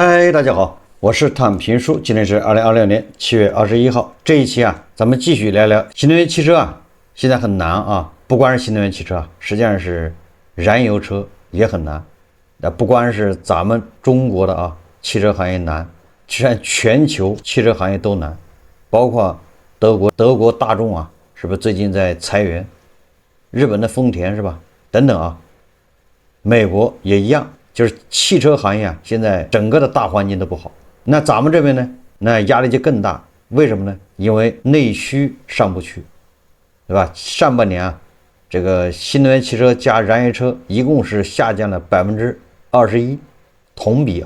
嗨，大家好，我是躺平叔，今天是2026年7月21号。这一期咱们继续聊聊新能源汽车现在很难不光是新能源汽车实际上是燃油车也很难。那不光是咱们中国的汽车行业难，实际上全球汽车行业都难，包括德国大众是不是最近在裁员？日本的丰田是吧？等等美国也一样。就是汽车行业现在整个的大环境都不好，那咱们这边呢，那压力就更大。为什么呢？因为内需上不去，对吧？上半年这个新能源汽车加燃油车一共是下降了21%，同比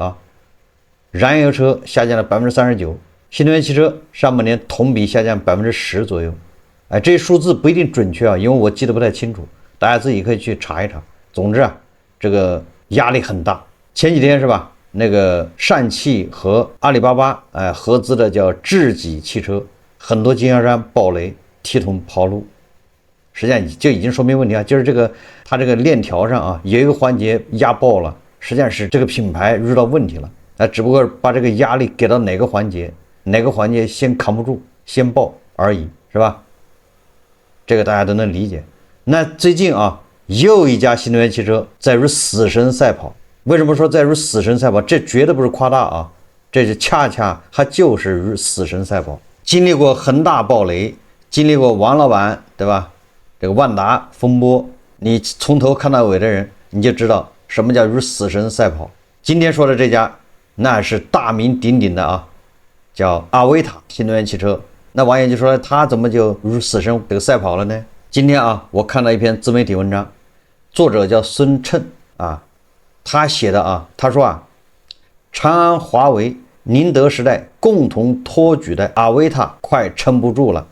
燃油车下降了39%，新能源汽车上半年同比下降10%左右。这些数字不一定准确因为我记得不太清楚，大家自己可以去查一查。总之这个压力很大。前几天是吧？那个上汽和阿里巴巴合资的叫智己汽车，很多经销商爆雷，提桶跑路。实际上就已经说明问题就是它这个链条上有一个环节压爆了，实际上是这个品牌遇到问题了。只不过把这个压力给到哪个环节先扛不住先爆而已，是吧？这个大家都能理解。那最近又一家新能源汽车在与死神赛跑。为什么说在与死神赛跑？这绝对不是夸大这是恰恰它就是与死神赛跑。经历过恒大暴雷，经历过王老板对吧？这个万达风波，你从头看到尾的人，你就知道什么叫与死神赛跑。今天说的这家那是大名鼎鼎的叫阿维塔新能源汽车。那网友就说他怎么就与死神这个赛跑了呢？今天我看到一篇自媒体文章，作者叫孙称他写的他说长安、华为、宁德时代共同托举的阿维塔快撑不住了。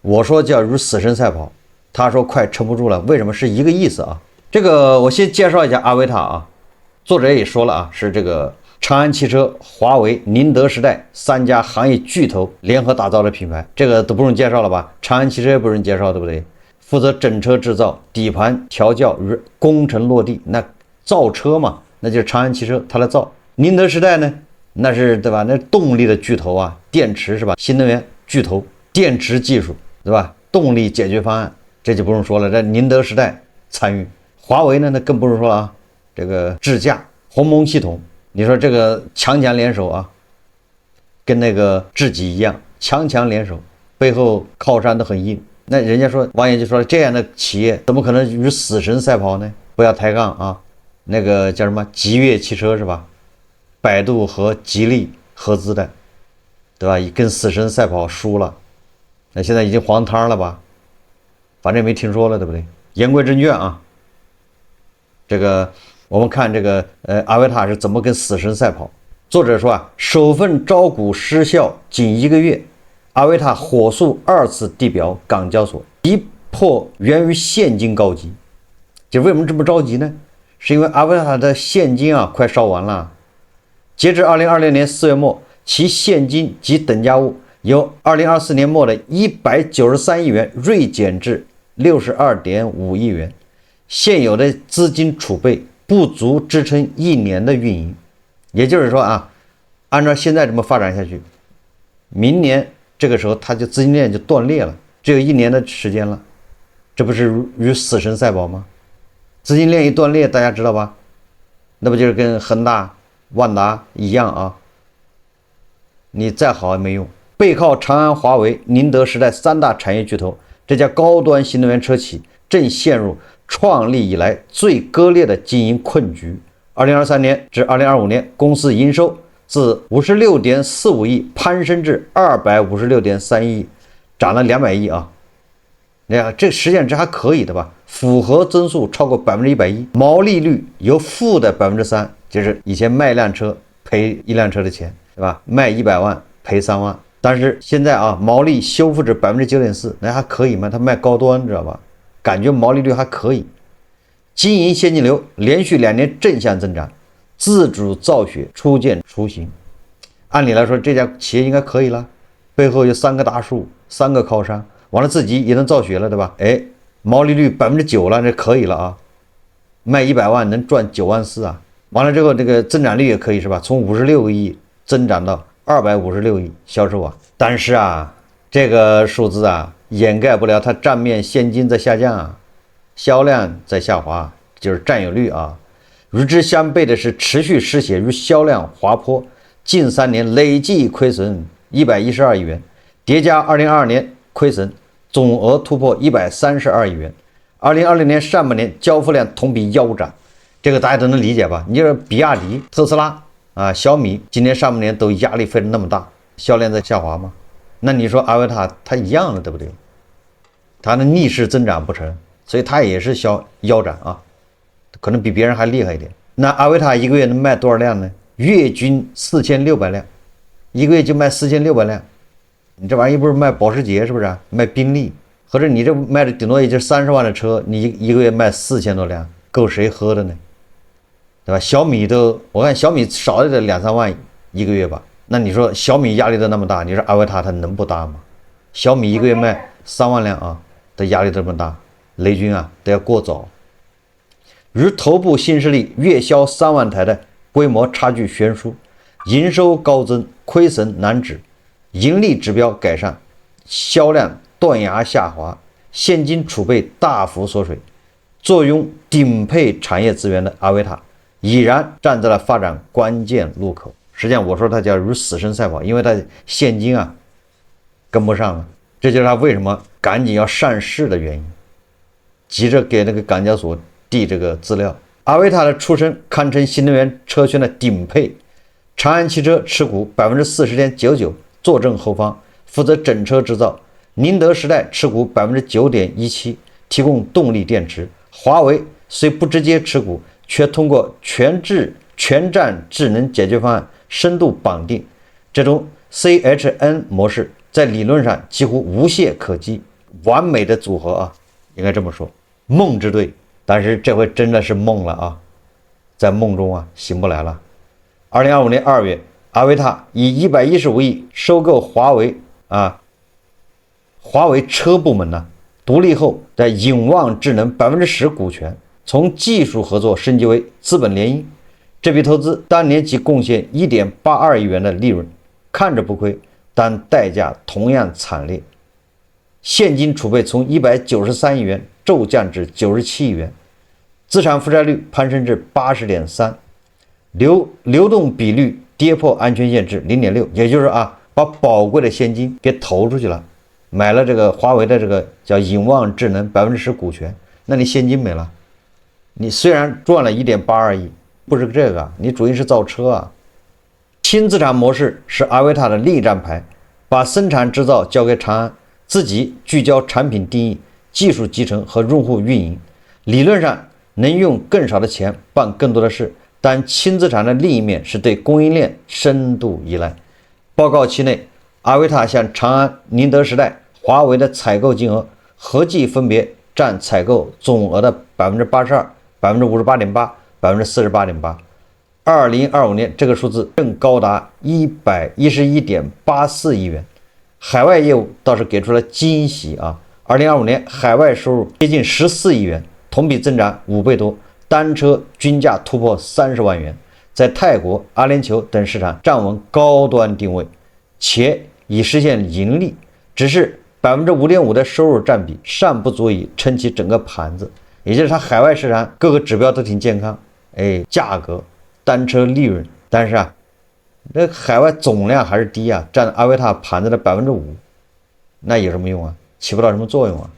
我说叫与死神赛跑，他说快撑不住了，为什么？是一个意思这个我先介绍一下阿维塔作者也说了是这个长安汽车、华为、宁德时代三家行业巨头联合打造的品牌，这个都不用介绍了吧？长安汽车也不用介绍，对不对？负责整车制造、底盘调教与工程落地，那造车嘛，那就是长安汽车它来造。宁德时代呢，那是对吧？那动力的巨头电池是吧？新能源巨头，电池技术对吧？动力解决方案，这就不用说了，这宁德时代参与。华为呢，那更不用说了这个智驾、鸿蒙系统，你说这个强联手跟那个智己一样，强联手，背后靠山都很硬。那人家说，网友就说这样的企业怎么可能与死神赛跑呢？不要抬杠那个叫什么极越汽车是吧？百度和吉利合资的，对吧？跟死神赛跑输了，那现在已经黄摊了吧？反正没听说了，对不对？言归正传这个我们看这个阿维塔是怎么跟死神赛跑。作者说首份招股失效仅1个月，阿维塔火速2次地表港交所，逼迫源于现金告急。就为什么这么着急呢？是因为阿维塔的现金快烧完了。截至2020年4月末，其现金及等价物由2024年末的193亿元锐减至62.5亿元，现有的资金储备不足支撑1年的运营。也就是说按照现在这么发展下去，明年这个时候它就资金链就断裂了，只有1年的时间了。这不是与死神赛跑吗？资金链一断裂，大家知道吧？那不就是跟恒大、万达一样你再好也没用。背靠长安、华为、宁德时代3大产业巨头，这家高端新能源车企正陷入创立以来最割裂的经营困局。2023年至2025年，公司营收自56.45亿攀升至256.31亿，涨了200亿你看这实际上这还可以的吧？复合增速超过110%，毛利率由负的3%，就是以前卖一辆车赔一辆车的钱，对吧？卖100万赔3万，但是现在毛利修复至9.4%，那还可以吗？它卖高端，知道吧？感觉毛利率还可以。经营现金流连续2年正向增长，自主造血初见雏形。按理来说，这家企业应该可以了，背后有3个大树，3个靠山。完了自己也能造血了，对吧？毛利率9%了，这可以了卖100万能赚9.4万完了之后，这个增长率也可以是吧？从56个亿增长到256亿销售啊。但是啊，这个数字啊，掩盖不了它账面现金在下降啊，销量在下滑，就是占有率啊。与之相悖的是，持续失血与销量滑坡，近3年累计亏损112亿元，叠加2022年亏损总额突破132亿元。2020年上半年交付量同比腰斩，这个大家都能理解吧？你就是比亚迪、特斯拉啊、小米，今年上半年都压力非常那么大，销量在下滑吗？那你说阿维塔它一样的，对不对？它的逆势增长不成，所以它也是腰斩啊，可能比别人还厉害一点。那阿维塔一个月能卖多少辆呢？月均4600辆，一个月就卖4600辆。你这玩意儿不是卖保时捷是不是啊？卖宾利，或者你这卖的顶多也就30万的车，你一个月卖4000多辆，够谁喝的呢？对吧？小米都，我看小米少也得2-3万一个月吧。那你说小米压力都那么大，你说阿维塔它能不大吗？小米一个月卖3万辆啊，的压力这么大，雷军啊都要过早。与头部新势力月销3万台的规模差距悬殊，营收高增，亏损难止，盈利指标改善，销量断崖下滑，现金储备大幅缩水。坐拥顶配产业资源的阿维塔已然站在了发展关键路口。实际上我说它叫如死神赛跑，因为它现金啊跟不上了，这就是它为什么赶紧要上市的原因，急着给那个港交所递这个资料。阿维塔的出身堪称新能源车圈的顶配，长安汽车持股 40.99%， 坐镇后方，负责整车制造。宁德时代持股 9.17%， 提供动力电池。华为虽不直接持股，却通过全站智能解决方案深度绑定。这种 CHN 模式在理论上几乎无懈可击，完美的组合啊，应该这么说，梦之队。但是这回真的是梦了啊，在梦中啊醒不来了。2025年2月，阿维塔以115亿收购华为啊，华为车部门呢独立后，在影望智能 10% 股权，从技术合作升级为资本联姻。这笔投资当年即贡献 1.82 亿元的利润，看着不亏，但代价同样惨烈。现金储备从193亿元骤降至97亿元，资产负债率攀升至 80.3%， 流动比率跌破安全线至 0.6， 也就是说啊，把宝贵的现金给投出去了，买了这个华为的这个叫影望智能 10% 股权，那你现金没了。你虽然赚了 1.82 亿，不是这个，你主要是造车啊。轻资产模式是阿维塔的另一张牌，把生产制造交给长安，自己聚焦产品定义、技术集成和用户运营。理论上能用更少的钱办更多的事，但轻资产的另一面是对供应链深度依赖。报告期内，阿维塔向长安、宁德时代、华为的采购金额合计分别占采购总额的 82%、58.8%、48.8%。2025年这个数字更高达111.84亿元。海外业务倒是给出了惊喜啊！2025年海外收入接近14亿元，同比增长5倍多，单车均价突破30万元，在泰国、阿联酋等市场站稳高端定位，且已实现盈利，只是 5.5% 的收入占比尚不足以撑起整个盘子，也就是它海外市场各个指标都挺健康，价格、单车利润，但是啊，这海外总量还是低啊，占阿维塔盘子的 5%， 那有什么用啊？起不到什么作用啊。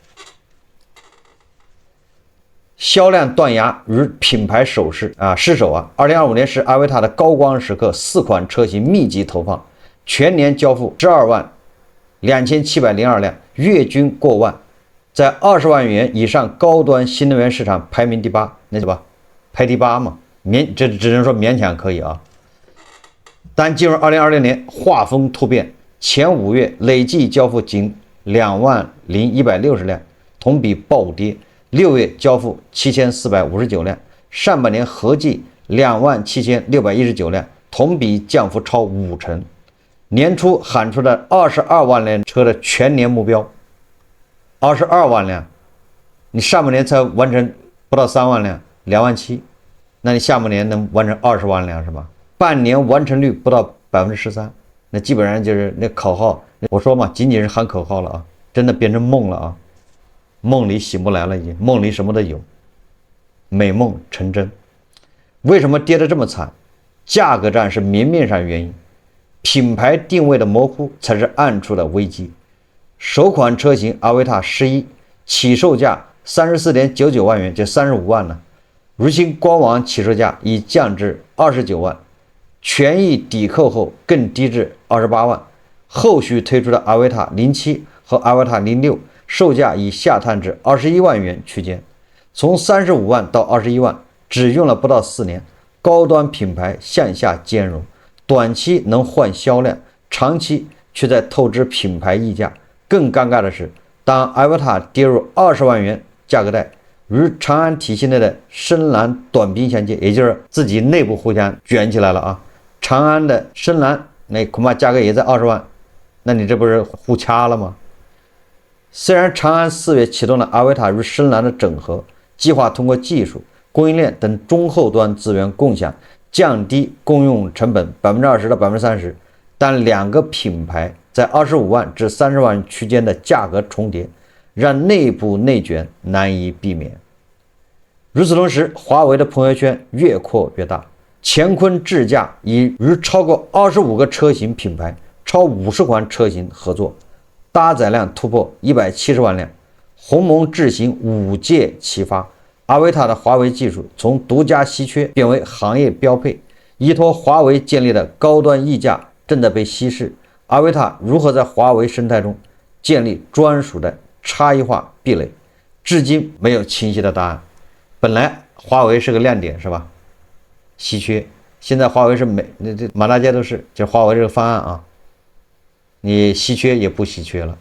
销量断崖与品牌失守啊！2025年是阿维塔的高光时刻，4款车型密集投放，全年交付122702辆，月均过万，在20万元以上高端新能源市场排名第8，那是吧？排第8嘛，这只能说勉强可以啊。但进入2026年，画风突变，前5月累计交付仅20160辆，同比暴跌。6月交付7459辆，上半年合计27619辆，同比降幅超50%。年初喊出的22万辆车的全年目标，22万辆，你上半年才完成不到3万辆，2万7，那你下半年能完成20万辆是吧？半年完成率不到13%，那基本上就是那口号，我说嘛，仅仅是喊口号了啊，真的变成梦了啊，梦里醒不来了已经，梦里什么都有，美梦成真。为什么跌得这么惨？价格战是明面上原因，品牌定位的模糊才是暗处的危机。首款车型阿维塔11起售价34.99万元，就35万了。如今官网起售价已降至29万，权益抵扣后更低至28万。后续推出的阿维塔07和阿维塔06售价已下探至21万元区间，从35万到21万，只用了不到4年。高端品牌向下兼容，短期能换销量，长期却在透支品牌溢价。更尴尬的是，当阿维塔跌入20万元价格带，与长安体系内的深蓝短兵相接，也就是自己内部互相卷起来了啊。长安的深蓝那恐怕价格也在20万，那你这不是互掐了吗？虽然长安4月启动了阿维塔与深蓝的整合计划，通过技术、供应链等中后端资源共享，降低共用成本20%到30%，但两个品牌在25万至30万区间的价格重叠，让内部内卷难以避免。与此同时，华为的朋友圈越扩越大，乾坤智驾已与超过25个车型品牌、超50款车型合作，搭载量突破170万辆。鸿蒙智行5届齐发，阿维塔的华为技术从独家稀缺变为行业标配，依托华为建立的高端溢价正在被稀释。阿维塔如何在华为生态中建立专属的差异化壁垒，至今没有清晰的答案。本来华为是个亮点是吧？稀缺，现在华为是这满大街都是，就华为这个方案啊，你稀缺也不稀缺了。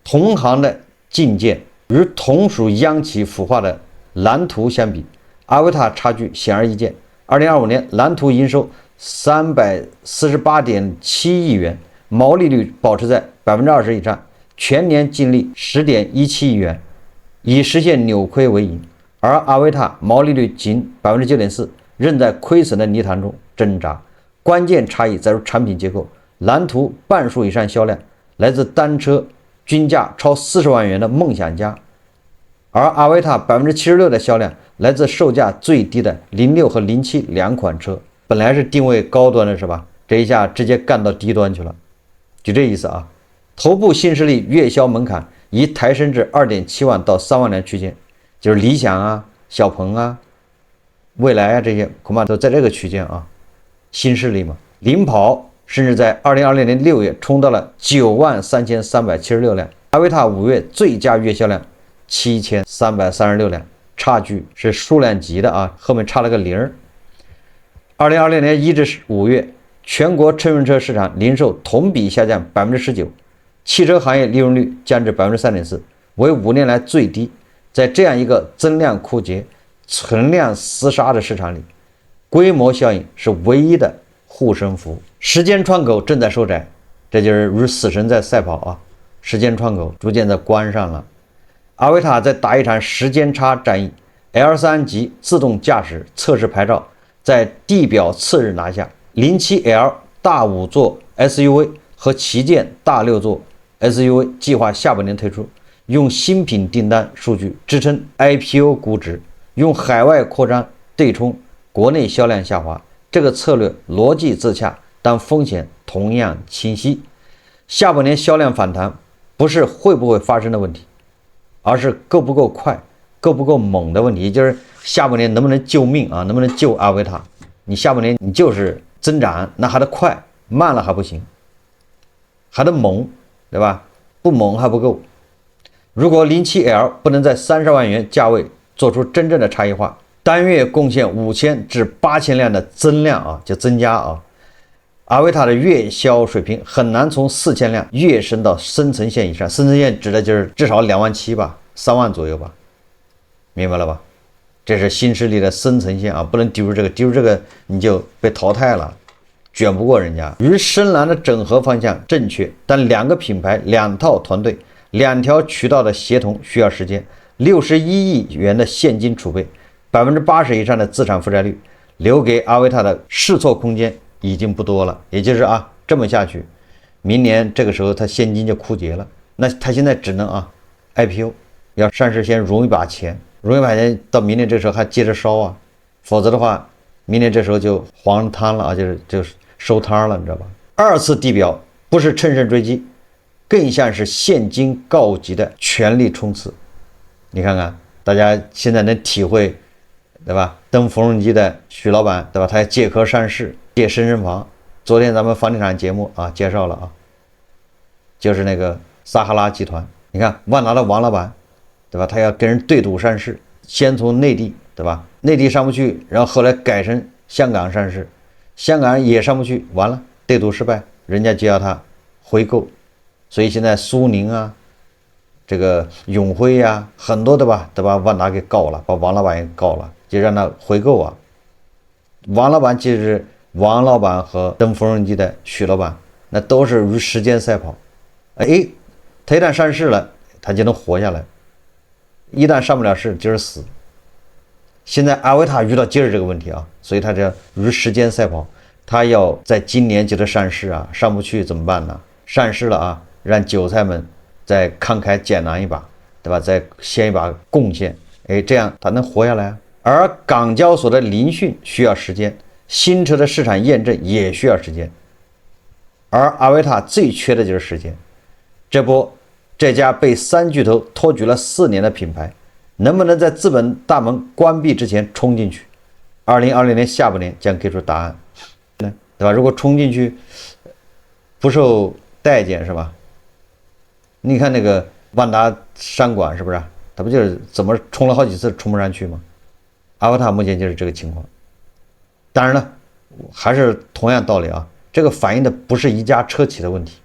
同行的进谏与同属央企孵化的蓝图相比，阿维塔差距显而易见。2025年蓝图营收348.7亿元，毛利率保持在20%以上，全年净利10.17亿元，以实现扭亏为盈。而阿维塔毛利率仅9.4%，仍在亏损的泥潭中挣扎。关键差异在于产品结构，蓝图半数以上销量来自单车均价超40万元的梦想家，而阿维塔76%的销量来自售价最低的06和07两款车。本来是定位高端的是吧？这一下直接干到低端去了，就这意思啊。头部新势力月销门槛已抬升至2.7万到3万辆区间，就是理想啊、小鹏啊、蔚来啊，这些恐怕都在这个区间啊。新势力嘛，领跑甚至在2020年6月冲到了93376辆，阿维塔5月最佳月销量7336辆，差距是数量级的啊，后面差了个0。2026年1至5月，全国乘用车市场零售同比下降19%，汽车行业利润率降至3.4%，为5年来最低。在这样一个增量枯竭、存量厮杀的市场里，规模效应是唯一的护身符。时间窗口正在收窄，这就是与死神在赛跑啊！时间窗口逐渐在关上了。阿维塔在打一场时间差战役。L3 级自动驾驶测试牌照在地表次日拿下。07L 大5座 SUV 和旗舰大6座 SUV 计划下半年推出，用新品订单数据支撑 IPO 估值，用海外扩张对冲国内销量下滑。这个策略逻辑自洽，但风险同样清晰。下半年销量反弹不是会不会发生的问题，而是够不够快、够不够猛的问题。也就是下半年能不能救命啊？能不能救阿维塔？你下半年你就是增长，那还得快，慢了还不行，还得猛，对吧？不猛还不够。如果07L 不能在30万元价位做出真正的差异化，单月贡献5000至8000辆的增量啊，就增加啊，阿维塔的月销水平很难从4000辆跃升到深层线以上。深层线指的就是至少27000吧，3万左右吧，明白了吧？这是新势力的深层线啊，不能丢入这个，丢入这个你就被淘汰了，卷不过人家。与深蓝的整合方向正确，但两个品牌、两套团队、2条渠道的协同需要时间。61亿元的现金储备80%以上的资产负债率，留给阿维塔的试错空间已经不多了。也就是这么下去，明年这个时候它现金就枯竭了。那它现在只能IPO， 要上市先融一把钱，到明年这时候还接着烧否则的话，明年这时候就黄摊了就是收摊了，你知道吧？二次地表不是乘胜追击，更像是现金告急的全力冲刺。你看看，大家现在能体会，对吧？登缝纫机的许老板，对吧？他借壳上市，借深圳房。昨天咱们房地产节目介绍了就是那个撒哈拉集团。你看万达的王老板，对吧？他要跟人对赌上市，先从内地，对吧？内地上不去，然后后来改成香港上市，香港也上不去，完了对赌失败，人家就要他回购。所以现在苏宁这个永辉很多的吧，都把万达给告了，把王老板也告了，就让他回购王老板就是王老板和登缝纫机的许老板，那都是与时间赛跑。他一旦上市了，他就能活下来；一旦上不了市，就是死。现在阿维塔遇到就是这个问题所以他这与时间赛跑，他要在今年就得上市上不去怎么办呢？上市了让韭菜们再慷慨解囊一把，对吧？再先一把贡献，这样他能活下来而港交所的聆讯需要时间，新车的市场验证也需要时间，而阿维塔最缺的就是时间。这家被3巨头托举了4年的品牌，能不能在资本大门关闭之前冲进去？2020年下半年将给出答案，对吧？如果冲进去不受待见，是吧？你看那个万达商管是不是？他不就是怎么冲了好几次冲不上去吗？阿维塔目前就是这个情况。当然了，还是同样道理这个反映的不是一家车企的问题，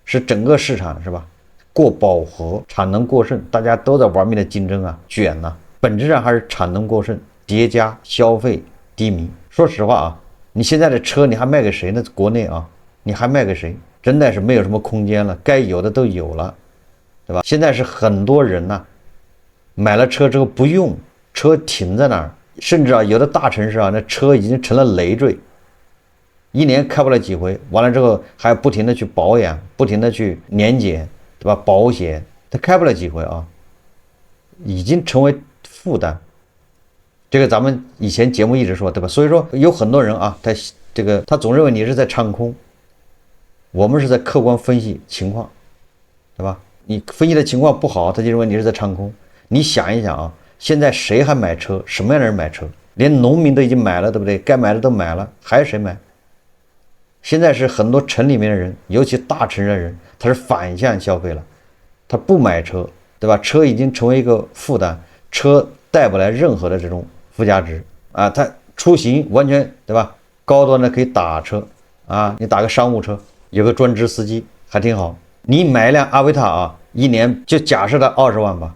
是整个市场，是吧？过饱和，产能过剩，大家都在玩命的竞争卷本质上还是产能过剩叠加消费低迷。说实话你现在的车你还卖给谁呢？国内你还卖给谁？真的是没有什么空间了，该有的都有了，对吧？现在是很多人买了车之后不用，车停在那儿，甚至有的大城市那车已经成了累赘，一年开不了几回，完了之后还不停的去保养，不停的去年检，对吧？保险他开不了几回已经成为负担。这个咱们以前节目一直说，对吧？所以说有很多人他总认为你是在唱空，我们是在客观分析情况，对吧？你分析的情况不好，他就认为你是在唱空。你想一想现在谁还买车？什么样的人买车？连农民都已经买了，对不对？该买的都买了，还是谁买？现在是很多城里面的人，尤其大城市的人，他是反向消费了，他不买车，对吧？车已经成为一个负担，车带不来任何的这种附加值他出行完全，对吧？高端的可以打车你打个商务车，有个专职司机还挺好。你买一辆阿维塔一年就假设他20万吧，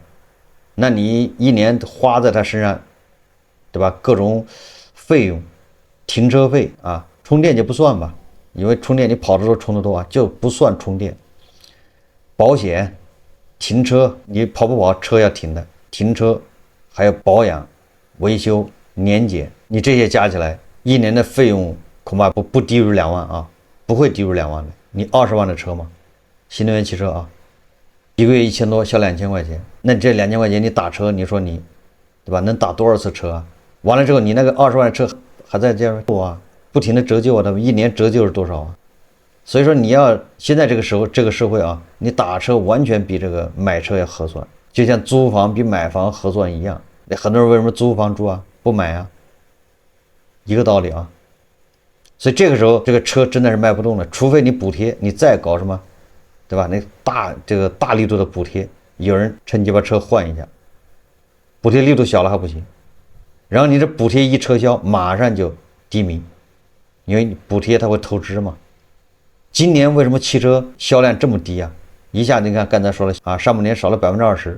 那你一年花在他身上，对吧？各种费用，停车费充电就不算吧，因为充电你跑的时候充得多就不算充电。保险、停车，你跑不跑车要停的，停车还有保养、维修、年检，你这些加起来，一年的费用恐怕不低于2万不会低于2万的。你20万的车嘛，新能源汽车一个月1000多，销2000块钱，那你这2000块钱你打车，你说你，对吧？能打多少次车完了之后，你那个20万的车还在这样做不停的折旧他们一年折旧是多少所以说你要现在这个时候这个社会你打车完全比这个买车要合算，就像租房比买房合算一样。很多人为什么租房住不买一个道理所以这个时候这个车真的是卖不动了，除非你补贴，你再搞什么，对吧？那大力度的补贴，有人趁机把车换一下，补贴力度小了还不行，然后你这补贴一撤销，马上就低迷，因为补贴它会透支嘛。今年为什么汽车销量这么低一下你看刚才说了上半年少了20%，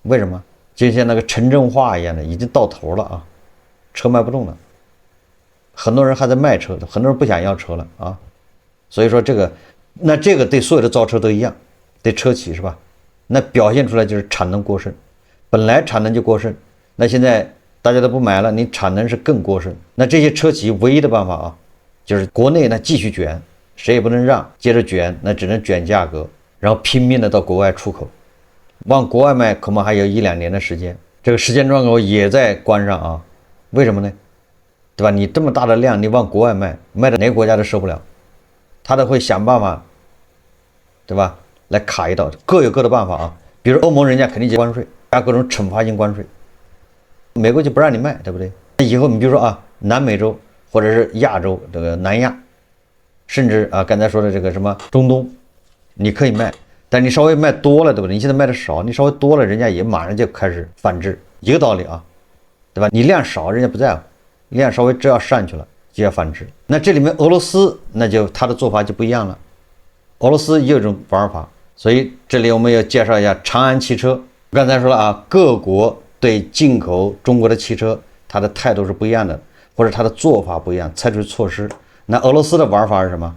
为什么？就像那个城镇化一样的，已经到头了车卖不动了，很多人还在卖车，很多人不想要车了所以说这个对所有的造车都一样，对车企是吧？那表现出来就是产能过剩，本来产能就过剩，那现在大家都不买了，你产能是更过剩。那这些车企唯一的办法啊，就是国内呢继续卷，谁也不能让，接着卷，那只能卷价格，然后拼命的到国外出口，往国外卖恐怕还有1-2年的时间。这个时间窗口也在关上啊，为什么呢？对吧？你这么大的量，你往国外卖，卖到哪个国家都受不了，他都会想办法，对吧？来卡一道，各有各的办法啊。比如欧盟人家肯定就关税，加各种惩罚性关税，美国就不让你卖，对不对？那以后你比如说啊，南美洲或者是亚洲这个南亚，甚至啊刚才说的这个什么中东，你可以卖。但你稍微卖多了，对不对？你现在卖的少，你稍微多了，人家也马上就开始反制，一个道理啊，对吧？你量少，人家不在乎，量稍微只要上去了，就要反制。那这里面俄罗斯，那就他的做法就不一样了。俄罗斯也有这种玩法，所以这里我们要介绍一下长安汽车。刚才说了啊，各国对进口中国的汽车，它的态度是不一样的，或者它的做法不一样，采取措施。那俄罗斯的玩法是什么？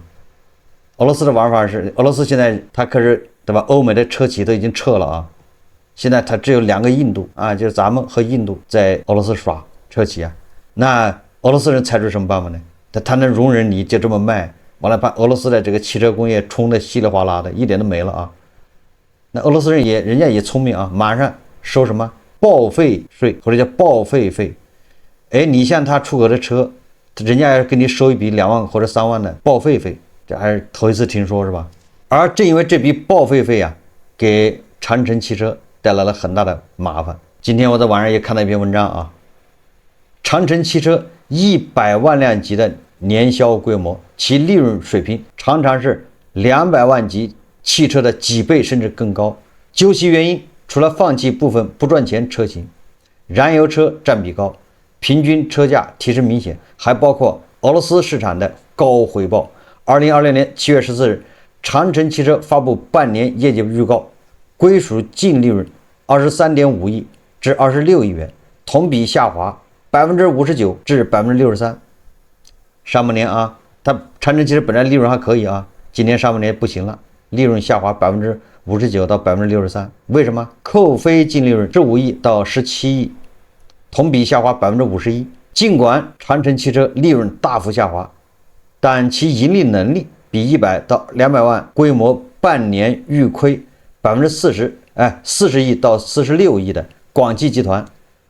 俄罗斯的玩法是，俄罗斯现在它可是，对吧？欧美的车企都已经撤了啊，现在它只有2个印度啊，就是咱们和印度在俄罗斯耍车企啊。那俄罗斯人采取什么办法呢？他能容忍你就这么卖，完了把俄罗斯的这个汽车工业冲得稀里哗啦的，一点都没了啊。那俄罗斯人家也聪明啊，马上收什么报废税或者叫报废费。哎，你像他出口的车，人家要给你收一笔2万或者3万的报废费。这还是头一次听说是吧？而正因为这笔报废费啊，给长城汽车带来了很大的麻烦。今天我在网上也看到一篇文章啊，长城汽车100万辆级的年销规模，其利润水平常常是200万级汽车的几倍甚至更高。究其原因，除了放弃部分不赚钱车型，燃油车占比高，平均车价提升明显，还包括俄罗斯市场的高回报。2026年7月14日，长城汽车发布半年业绩预告，归属净利润23.5亿至26亿元，同比下滑59%至63%。上半年啊，它长城汽车本来利润还可以啊，今年上半年不行了，利润下滑59%到63%。为什么？扣非净利润15亿到17亿，同比下滑51%。尽管长城汽车利润大幅下滑，但其盈利能力比100到200万规模半年预亏40%， 40亿到46亿的广汽集团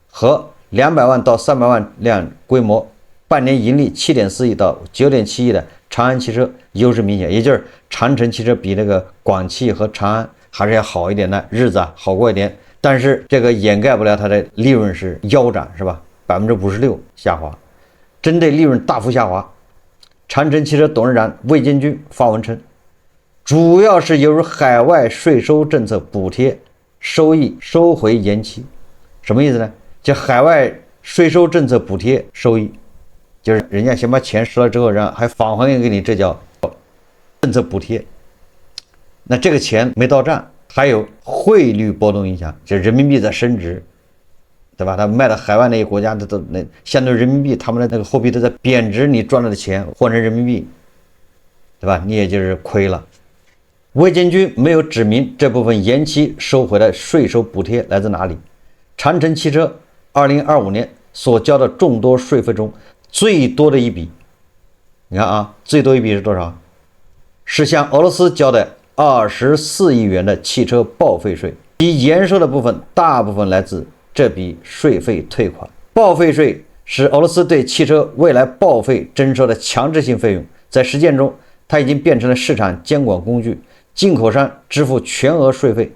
和200万到300万辆规模半年盈利7.4亿到9.7亿的长安汽车优势明显。也就是长城汽车比那个广汽和长安还是要好一点的，日子啊好过一点，但是这个掩盖不了它的利润是腰斩，是吧？56%下滑。针对利润大幅下滑，长城汽车董事长魏建军发文称，主要是由于海外税收政策补贴收益收回延期。什么意思呢？就海外税收政策补贴收益，就是人家先把钱收了之后，然后还返还给你，这叫政策补贴。那这个钱没到账，还有汇率波动影响，就是人民币在升值，对吧？他卖到海外那些国家，那相对人民币，他们的那个货币都在贬值，你赚来的钱换成人民币，对吧？你也就是亏了。魏建军没有指明这部分延期收回的税收补贴来自哪里。长城汽车2025年所交的众多税费中，最多的一笔，你看啊，最多一笔是多少？是向俄罗斯交的24亿元的汽车报废税，其延收的部分大部分来自这笔税费退款。报废税是俄罗斯对汽车未来报废征收的强制性费用，在实践中，它已经变成了市场监管工具。进口商支付全额税费，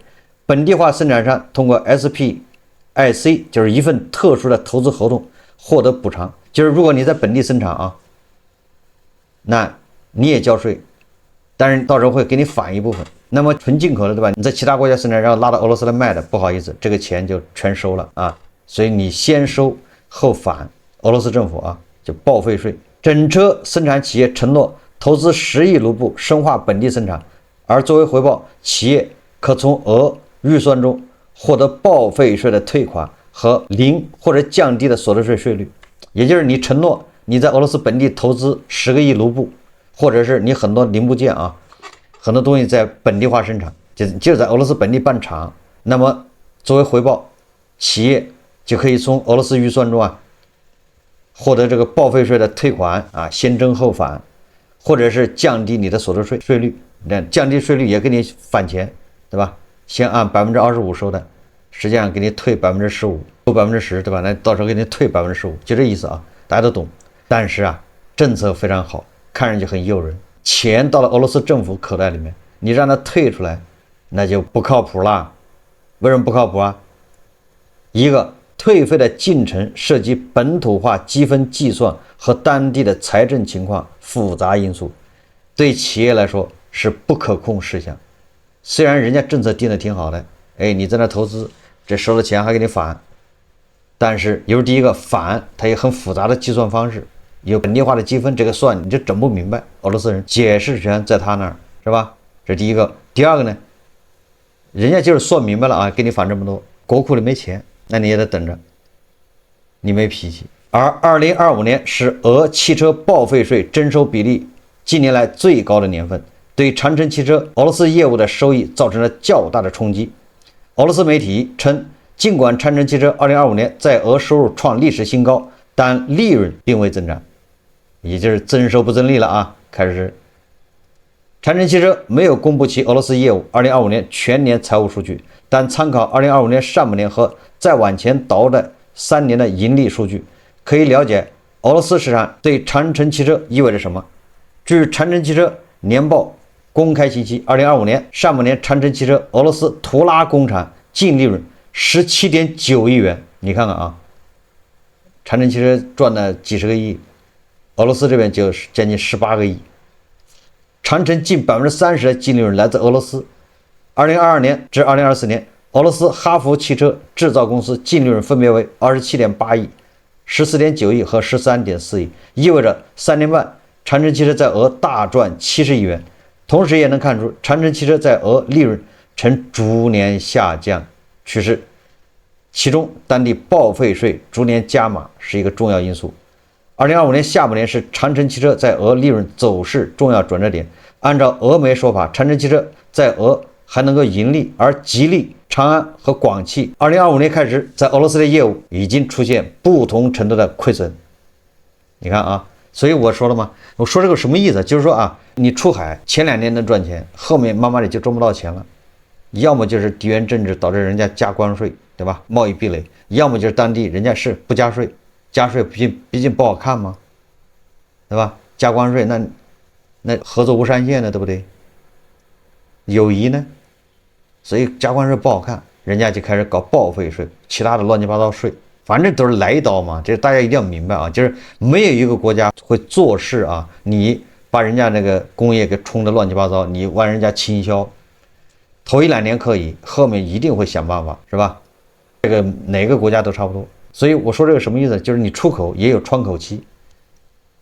本地化生产商通过 SPIC， 就是一份特殊的投资合同获得补偿。就是如果你在本地生产啊，那你也交税，但是到时候会给你返一部分。那么纯进口的，对吧？你在其他国家生产，然后拉到俄罗斯来卖的，不好意思，这个钱就全收了啊。所以你先收后返俄罗斯政府啊，就报废税。整车生产企业承诺投资10亿卢布深化本地生产，而作为回报，企业可从额预算中获得报废税的退款和零或者降低的所得税税率。也就是你承诺你在俄罗斯本地投资10个亿卢布，或者是你很多零部件啊，很多东西在本地化生产，就是在俄罗斯本地办厂，那么作为回报，企业就可以从俄罗斯预算中获得这个报废税的退款先征后返，或者是降低你的所得税率，降低税率也给你返钱，对吧？先按25%收的，实际上给你退15%，收10%，对吧？那到时候给你退15%，就这意思大家都懂。但是政策非常好，看上去很诱人，钱到了俄罗斯政府口袋里面，你让他退出来，那就不靠谱了。为什么不靠谱一个退费的进程涉及本土化积分计算和当地的财政情况复杂因素，对企业来说是不可控事项。虽然人家政策定的挺好的，你在那投资，这收了钱还给你返，但是有第一个返，它有很复杂的计算方式，有本地化的积分，这个算你就整不明白。俄罗斯人解释权在他那儿，是吧？这第一个。第二个呢，人家就是算明白了给你返这么多，国库里没钱，那你也得等着，你没脾气。而2025年是俄汽车报废税征收比例近年来最高的年份，对长城汽车俄罗斯业务的收益造成了较大的冲击。俄罗斯媒体称，尽管长城汽车2025年在俄收入创历史新高，但利润并未增长，也就是增收不增利了开始。长城汽车没有公布其俄罗斯业务2025年全年财务数据，但参考2025年上半年和再往前倒的3年的盈利数据，可以了解俄罗斯市场对长城汽车意味着什么。据长城汽车年报公开信息，2025年上半年长城汽车俄罗斯图拉工厂净利润17.9亿元。你看看长城汽车赚了几十个亿，俄罗斯这边就是将近18个亿。长城近30%的净利润来自俄罗斯。2022年至2024年，俄罗斯哈弗汽车制造公司净利润分别为27.8亿、14.9亿和13.4亿，意味着3年半，长城汽车在俄大赚70亿元。同时也能看出，长城汽车在俄利润呈逐年下降趋势，其中当地报废税逐年加码是一个重要因素。2025年下半年是长城汽车在俄利润走势重要转折点。按照俄媒说法，长城汽车在俄还能够盈利，而吉利、长安和广汽2025年开始在俄罗斯的业务已经出现不同程度的亏损。你看所以我说了嘛，我说这个什么意思？就是说你出海前2年能赚钱，后面慢慢的就赚不到钱了。要么就是地缘政治导致人家加关税，对吧？贸易壁垒；要么就是当地人家是不加税。加税毕竟不好看嘛，对吧？加关税那合作无上限呢，对不对？友谊呢？所以加关税不好看，人家就开始搞报废税，其他的乱七八糟税，反正都是来一刀嘛。这大家一定要明白就是没有一个国家会做事你把人家那个工业给冲得乱七八糟，你往人家倾销，头1-2年可以，后面一定会想办法，是吧？这个哪个国家都差不多。所以我说这个什么意思？就是你出口也有窗口期，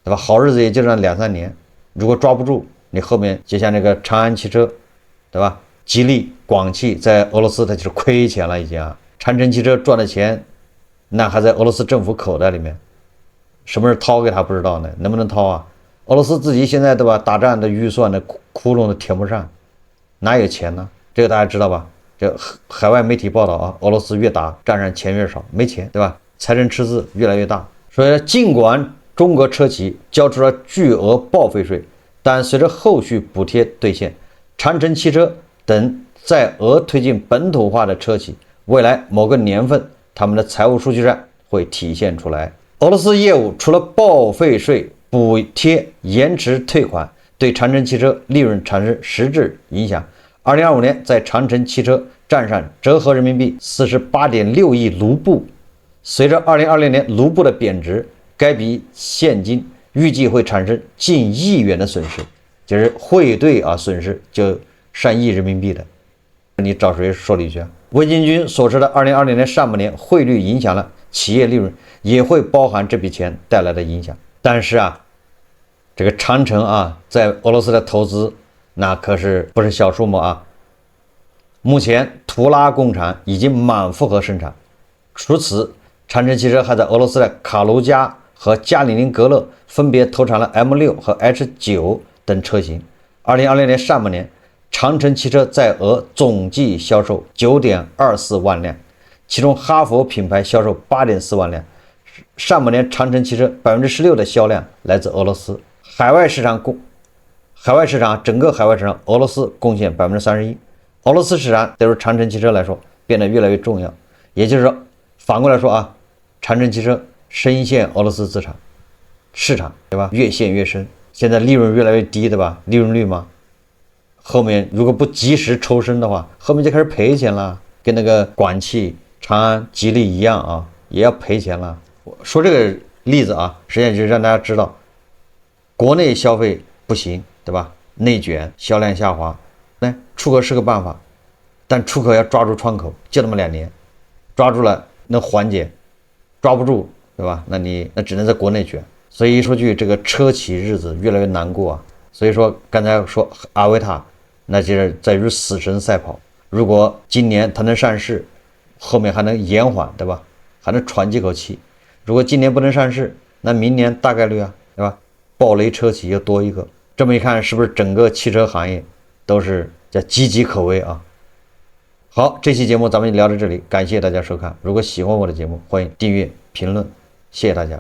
对吧？好日子也就那2-3年，如果抓不住，你后面就像那个长安汽车，对吧？吉利、广汽在俄罗斯它就是亏钱了已经长城汽车赚的钱，那还在俄罗斯政府口袋里面，什么时候掏给他不知道呢？能不能掏俄罗斯自己现在对吧？打仗的预算的窟窿都填不上，哪有钱呢？这个大家知道吧？这海外媒体报道俄罗斯越打账上钱越少，没钱，对吧？财政赤字越来越大。所以尽管中国车企交出了巨额报废税，但随着后续补贴兑现，长城汽车等在俄推进本土化的车企，未来某个年份他们的财务数据上会体现出来。俄罗斯业务除了报废税、补贴、延迟退款，对长城汽车利润产生实质影响。2025年在长城汽车账上折合人民币48.6亿卢布。随着2026年卢布的贬值，该笔现金预计会产生近亿元的损失，就是汇兑损失就上亿人民币的。你找谁说理去魏金军所说的2020年上半年汇率影响了企业利润，也会包含这笔钱带来的影响。但是这个长城在俄罗斯的投资那可是不是小数目目前图拉工厂已经满负荷生产，除此长城汽车还在俄罗斯的卡卢加和加里宁格勒分别投产了 M6 和 H9 等车型。2020年上半年，长城汽车在俄总计销售 9.24 万辆，其中哈弗品牌销售8.4万辆，上半年长城汽车16%的销量来自俄罗斯，海外市场整个海外市场俄罗斯贡献31%，俄罗斯市场对于长城汽车来说变得越来越重要。也就是说，反过来说啊，长城汽车深陷俄罗斯市场，对吧？越陷越深，现在利润越来越低，对吧？利润率嘛，后面如果不及时抽身的话，后面就开始赔钱了，跟那个广汽、长安、吉利一样啊，也要赔钱了。我说这个例子啊，实际上就是让大家知道，国内消费不行，对吧？内卷，销量下滑，那出口是个办法，但出口要抓住窗口，就那么2年，抓住了能缓解，抓不住，对吧？那只能在国内卷。所以说句这个车企日子越来越难过啊。所以说刚才说阿维塔，那就是在与死神赛跑。如果今年它能上市，后面还能延缓，对吧？还能喘几口气。如果今年不能上市，那明年大概率啊，对吧？暴雷车企又多一个。这么一看，是不是整个汽车行业都是叫岌岌可危啊？好，这期节目咱们就聊到这里，感谢大家收看。如果喜欢我的节目，欢迎订阅、评论，谢谢大家。